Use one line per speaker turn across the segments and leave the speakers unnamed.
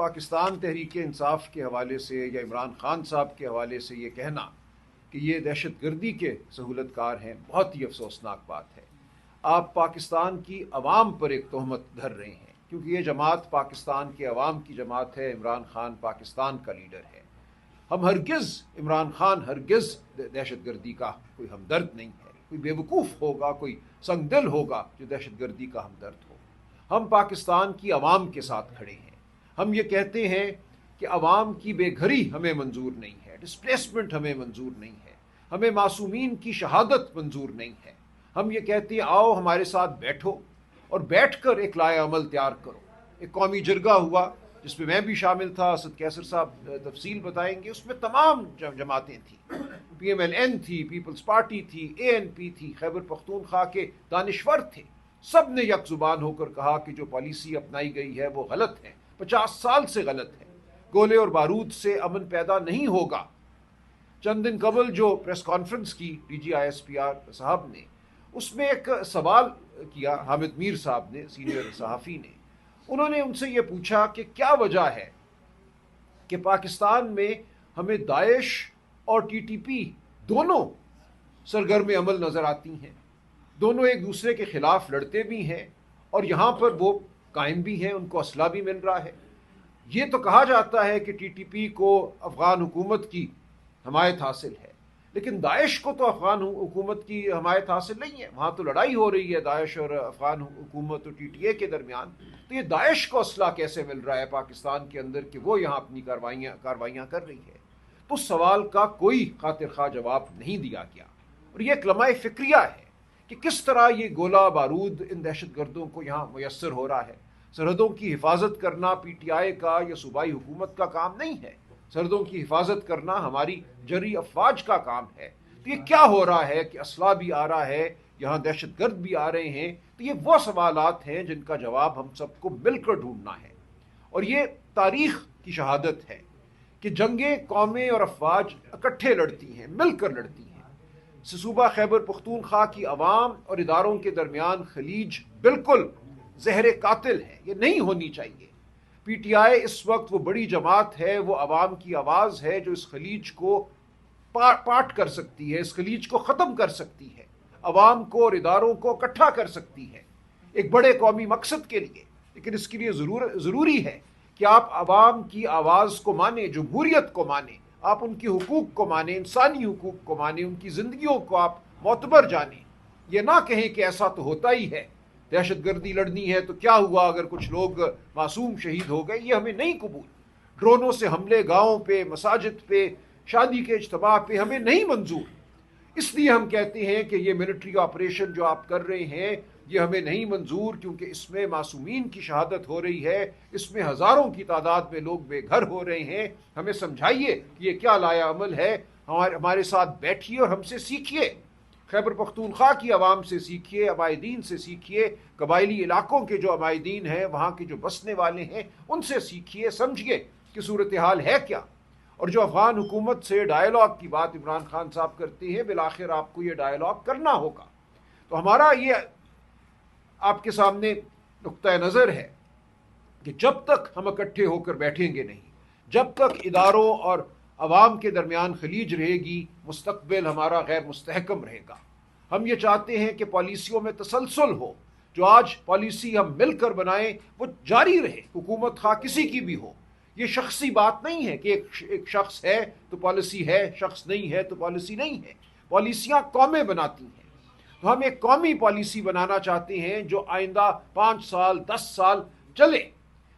پاکستان تحریک انصاف کے حوالے سے یا عمران خان صاحب کے حوالے سے یہ کہنا کہ یہ دہشت گردی کے سہولت کار ہیں بہت ہی افسوسناک بات ہے۔ آپ پاکستان کی عوام پر ایک تہمت دھر رہے ہیں، کیونکہ یہ جماعت پاکستان کے عوام کی جماعت ہے، عمران خان پاکستان کا لیڈر ہے۔ ہم ہرگز عمران خان ہرگز دہشت گردی کا کوئی ہمدرد نہیں ہے۔ کوئی بیوقوف ہوگا، کوئی سنگ دل ہوگا جو دہشت گردی کا ہمدرد ہو۔ ہم پاکستان کی عوام کے ساتھ کھڑے ہیں۔ ہم یہ کہتے ہیں کہ عوام کی بے گھری ہمیں منظور نہیں ہے، ڈسپلیسمنٹ ہمیں منظور نہیں ہے، ہمیں معصومین کی شہادت منظور نہیں ہے۔ ہم یہ کہتے ہیں آؤ ہمارے ساتھ بیٹھو اور بیٹھ کر ایک لائحہ عمل تیار کرو۔ ایک قومی جرگہ ہوا جس میں میں بھی شامل تھا، اسد کیسر صاحب تفصیل بتائیں گے۔ اس میں تمام جماعتیں تھیں، پی ایم ایل این تھی، پیپلز پارٹی تھی، اے این پی تھی، خیبر پختونخوا کے دانشور تھے۔ سب نے یک زبان ہو کر کہا کہ جو پالیسی اپنائی گئی ہے وہ غلط ہے، 50 سال سے غلط ہے، گولے اور بارود سے امن پیدا نہیں ہوگا۔ چند دن قبل جو پریس کانفرنس کی D G I S P R صاحب نے، اس میں ایک سوال کیا حامد میر صاحب نے، سینئر صحافی نے۔ انہوں نے ان سے یہ پوچھا کہ کیا وجہ ہے کہ پاکستان میں ہمیں داعش اور ٹی ٹی پی دونوں سرگرم عمل نظر آتی ہیں، دونوں ایک دوسرے کے خلاف لڑتے بھی ہیں اور یہاں پر وہ قائم بھی ہیں، ان کو اسلحہ بھی مل رہا ہے۔ یہ تو کہا جاتا ہے کہ ٹی ٹی پی کو افغان حکومت کی حمایت حاصل ہے، لیکن داعش کو تو افغان حکومت کی حمایت حاصل نہیں ہے۔ وہاں تو لڑائی ہو رہی ہے داعش اور افغان حکومت اور ٹی ٹی اے کے درمیان۔ تو یہ داعش کو اسلحہ کیسے مل رہا ہے پاکستان کے اندر کہ وہ یہاں اپنی کارروائیاں کر رہی ہے؟ تو اس سوال کا کوئی خاطر خواہ جواب نہیں دیا گیا، اور یہ ایک لمحہ فکریہ ہے کہ کس طرح یہ گولہ بارود ان دہشت گردوں کو یہاں میسر ہو رہا ہے۔ سرحدوں کی حفاظت کرنا پی ٹی آئی کا یا صوبائی حکومت کا کام نہیں ہے، سرحدوں کی حفاظت کرنا ہماری جرری افواج کا کام ہے۔ تو یہ کیا ہو رہا ہے کہ اسلحہ بھی آ رہا ہے، یہاں دہشت گرد بھی آ رہے ہیں؟ تو یہ وہ سوالات ہیں جن کا جواب ہم سب کو مل کر ڈھونڈنا ہے، اور یہ تاریخ کی شہادت ہے کہ جنگیں قومیں اور افواج اکٹھے لڑتی ہیں، مل کر لڑتی ہیں۔ صوبہ خیبر پختونخوا کی عوام اور اداروں کے درمیان خلیج بالکل زہر قاتل ہے، یہ نہیں ہونی چاہیے۔ پی ٹی آئی اس وقت وہ بڑی جماعت ہے، وہ عوام کی آواز ہے جو اس خلیج کو پاٹ کر سکتی ہے، اس خلیج کو ختم کر سکتی ہے، عوام کو اور اداروں کو اکٹھا کر سکتی ہے ایک بڑے قومی مقصد کے لیے۔ لیکن اس کے لیے ضروری ہے کہ آپ عوام کی آواز کو مانیں، جمہوریت کو مانیں، آپ ان کی حقوق کو مانیں، انسانی حقوق کو مانیں، ان کی زندگیوں کو آپ معتبر جانیں۔ یہ نہ کہیں کہ ایسا تو ہوتا ہی ہے، دہشت گردی لڑنی ہے تو کیا ہوا اگر کچھ لوگ معصوم شہید ہو گئے۔ یہ ہمیں نہیں قبول۔ ڈرونوں سے حملے گاؤں پہ، مساجد پہ، شادی کے اجتماع پہ ہمیں نہیں منظور۔ اس لیے ہم کہتے ہیں کہ یہ ملٹری آپریشن جو آپ کر رہے ہیں یہ ہمیں نہیں منظور، کیونکہ اس میں معصومین کی شہادت ہو رہی ہے، اس میں ہزاروں کی تعداد میں لوگ بے گھر ہو رہے ہیں۔ ہمیں سمجھائیے کہ یہ کیا لائحہ عمل ہے، ہمارے ساتھ بیٹھیے اور ہم سے سیکھیے، خیبر پختونخوا کی عوام سے سیکھیے، عمائدین سے سیکھیے، قبائلی علاقوں کے جو عمائدین ہیں، وہاں کے جو بسنے والے ہیں، ان سے سیکھیے، سمجھیے کہ صورتحال ہے کیا۔ اور جو افغان حکومت سے ڈائیلاگ کی بات عمران خان صاحب کرتے ہیں، بالآخر آپ کو یہ ڈائیلاگ کرنا ہوگا۔ تو ہمارا یہ آپ کے سامنے نقطہ نظر ہے کہ جب تک ہم اکٹھے ہو کر بیٹھیں گے نہیں، جب تک اداروں اور عوام کے درمیان خلیج رہے گی، مستقبل ہمارا غیر مستحکم رہے گا۔ ہم یہ چاہتے ہیں کہ پالیسیوں میں تسلسل ہو، جو آج پالیسی ہم مل کر بنائیں وہ جاری رہے، حکومت خواہ کسی کی بھی ہو۔ یہ شخصی بات نہیں ہے کہ ایک شخص ہے تو پالیسی ہے، شخص نہیں ہے تو پالیسی نہیں ہے۔ پالیسیاں قومیں بناتی ہیں۔ تو ہم ایک قومی پالیسی بنانا چاہتے ہیں جو آئندہ 5 سال 10 سال چلے۔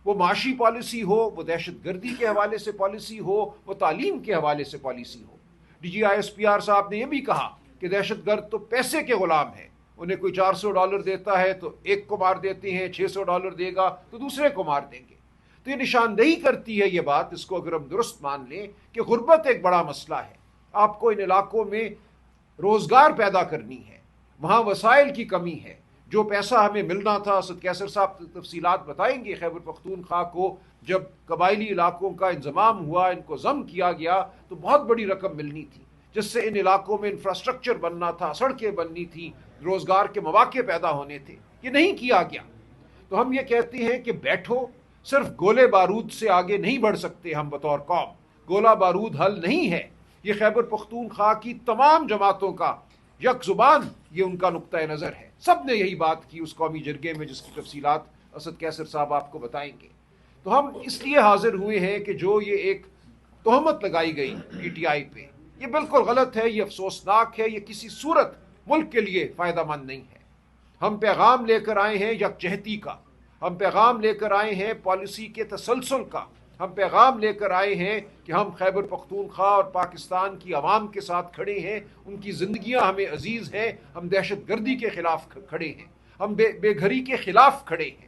وہ معاشی پالیسی ہو، وہ دہشت گردی کے حوالے سے پالیسی ہو، وہ تعلیم کے حوالے سے پالیسی ہو۔ D G I S P R صاحب نے یہ بھی کہا کہ دہشت گرد تو پیسے کے غلام ہیں، انہیں کوئی $400 دیتا ہے تو ایک کو مار دیتے ہیں، $600 دے گا تو دوسرے کو مار دیں گے۔ تو یہ نشاندہی کرتی ہے یہ بات، اس کو اگر ہم درست مان لیں، کہ غربت ایک بڑا مسئلہ ہے۔ آپ کو ان علاقوں میں روزگار پیدا کرنی ہے، وہاں وسائل کی کمی ہے۔ جو پیسہ ہمیں ملنا تھا، اسد کیسر صاحب تفصیلات بتائیں گے، خیبر پختونخوا کو جب قبائلی علاقوں کا انضمام ہوا، ان کو ضم کیا گیا تو بہت بڑی رقم ملنی تھی، جس سے ان علاقوں میں انفراسٹرکچر بننا تھا، سڑکیں بننی تھی، روزگار کے مواقع پیدا ہونے تھے۔ یہ نہیں کیا گیا۔ تو ہم یہ کہتے ہیں کہ بیٹھو، صرف گولے بارود سے آگے نہیں بڑھ سکتے ہم بطور قوم، گولہ بارود حل نہیں ہے۔ یہ خیبر پختونخوا کی تمام جماعتوں کا یک زبان یہ ان کا نقطۂ نظر ہے، سب نے یہی بات کی اس قومی جرگے میں، جس کی تفصیلات اسد کیسر صاحب آپ کو بتائیں گے۔ تو ہم اس لیے حاضر ہوئے ہیں کہ جو یہ ایک تہمت لگائی گئی پی ٹی آئی پہ، یہ بالکل غلط ہے، یہ افسوسناک ہے، یہ کسی صورت ملک کے لیے فائدہ مند نہیں ہے۔ ہم پیغام لے کر آئے ہیں یکجہتی کا، ہم پیغام لے کر آئے ہیں پالیسی کے تسلسل کا، ہم پیغام لے کر آئے ہیں کہ ہم خیبر پختونخوا اور پاکستان کی عوام کے ساتھ کھڑے ہیں، ان کی زندگیاں ہمیں عزیز ہیں، ہم دہشت گردی کے خلاف کھڑے ہیں، ہم بے گھری کے خلاف کھڑے ہیں،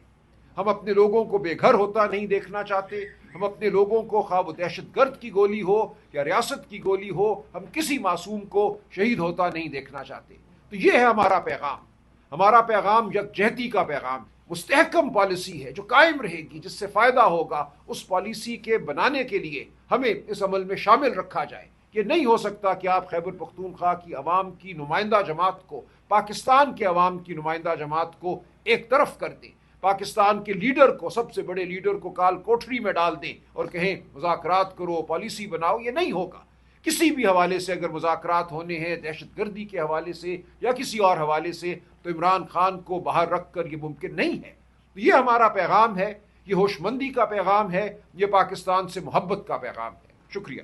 ہم اپنے لوگوں کو بے گھر ہوتا نہیں دیکھنا چاہتے، ہم اپنے لوگوں کو خواہ وہ دہشت گرد کی گولی ہو یا ریاست کی گولی ہو، ہم کسی معصوم کو شہید ہوتا نہیں دیکھنا چاہتے۔ تو یہ ہے ہمارا پیغام، ہمارا پیغام یکجہتی کا پیغام، مستحکم پالیسی ہے جو قائم رہے گی، جس سے فائدہ ہوگا، اس پالیسی کے بنانے کے لیے ہمیں اس عمل میں شامل رکھا جائے۔ یہ نہیں ہو سکتا کہ آپ خیبر پختونخوا کی عوام کی نمائندہ جماعت کو، پاکستان کے عوام کی نمائندہ جماعت کو ایک طرف کر دیں، پاکستان کے لیڈر کو، سب سے بڑے لیڈر کو کال کوٹری میں ڈال دیں اور کہیں مذاکرات کرو، پالیسی بناؤ۔ یہ نہیں ہوگا۔ کسی بھی حوالے سے اگر مذاکرات ہونے ہیں، دہشت گردی کے حوالے سے یا کسی اور حوالے سے، تو عمران خان کو باہر رکھ کر یہ ممکن نہیں ہے۔ تو یہ ہمارا پیغام ہے، یہ ہوش مندی کا پیغام ہے، یہ پاکستان سے محبت کا پیغام ہے۔ شکریہ۔